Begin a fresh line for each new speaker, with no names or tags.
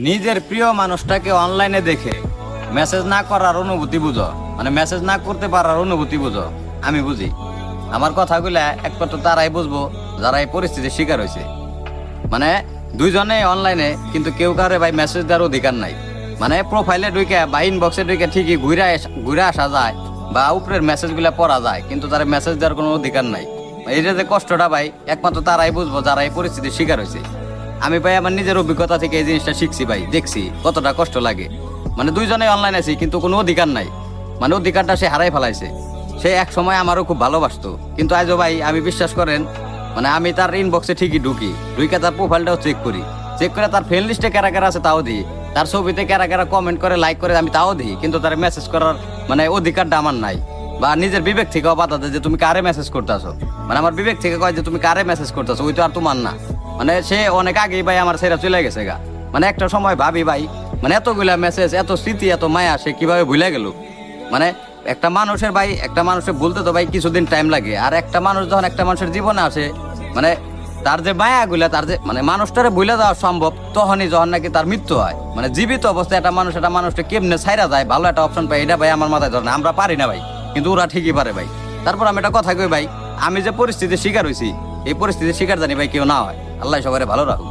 নিজের প্রিয় মানুষটাকে অনলাইনে দেখে মেসেজ না করার অনুভূতি বুঝো, মানে মেসেজ না করতে পারার অনুভূতি বুঝো। আমি বুঝি। আমার কথাগুলা একমাত্র তারাই বুঝবো যারা এই পরিস্থিতির শিকার হয়েছে। মানে দুইজনে অনলাইনে, কিন্তু কেউ কারে ভাই মেসেজ দেওয়ার অধিকার নাই। মানে প্রোফাইলে ঢুকে বা ইনবক্সে ঢুকে ঠিকই ঘুরে আসা যায় বা উপরের মেসেজগুলা পড়া যায়, কিন্তু তার মেসেজ দেওয়ার কোনো অধিকার নাই। এইটা যে কষ্টটা ভাই একমাত্র তারাই বুঝবো যারা এই পরিস্থিতির শিকার হয়েছে। আমি ভাই আমার নিজের অভিজ্ঞতা থেকে এই জিনিসটা শিখছি ভাই, দেখছি কতটা কষ্ট লাগে। মানে দুইজনে অনলাইন আছি কিন্তু কোনো অধিকার নাই, মানে অধিকারটা সে হারাই ফেলাইছে। সে এক সময় আমারও খুব ভালোবাসতো, কিন্তু আজও ভাই আমি বিশ্বাস করেন, মানে আমি তার ইনবক্সে ঠিকই ঢুকে তার প্রোফাইলটাও চেক করে তার ফ্রেন্ড লিস্টে কারা কারা আছে তাও দিই, তার ছবিতে কারা কারা কমেন্ট করে লাইক করে আমি তাও দিই, কিন্তু তার মেসেজ করার মানে অধিকারটা আমার নাই। বা নিজের বিবেক থেকেও বাধা দেয় যে তুমি কারে মেসেজ করতেছো, মানে আমার বিবেক থেকে কয় যে তুমি কারে মেসেজ করতেছো, ওই তো আর তোমার না। মানে সে অনেক আগেই ভাই আমার ছেড়ে চলে গেছে গা। মানে একটা সময় ভাবি ভাই, মানে এতগুলা মেসেজ, এত স্মৃতি, এত মায়া সে কিভাবে ভুলে গেল। মানে একটা মানুষের ভাই, একটা মানুষের বলতে তো ভাই কিছুদিন টাইম লাগে। আর একটা মানুষ যখন একটা মানুষের জীবনে আসে, মানে তার যে মায়াগুলা, তার যে মানে মানুষটারে ভুলে দেওয়া সম্ভব তখনই যখন নাকি তার মৃত্যু হয়। মানে জীবিত অবস্থায় একটা মানুষটা কেমনে ছাইরা যায়, ভালো একটা অপশন পাই, এটা ভাই আমার মাথায় ধরে না। আমরা পারি না ভাই, কিন্তু ওরা ঠিকই পারে ভাই। তারপর আমি একটা কথা কই ভাই, আমি যে পরিস্থিতির শিকার হয়েছি, এই পরিস্থিতির শিকার জানি ভাই কেউ না হয়। আল্লাহ সবাই ভালো রাখুক।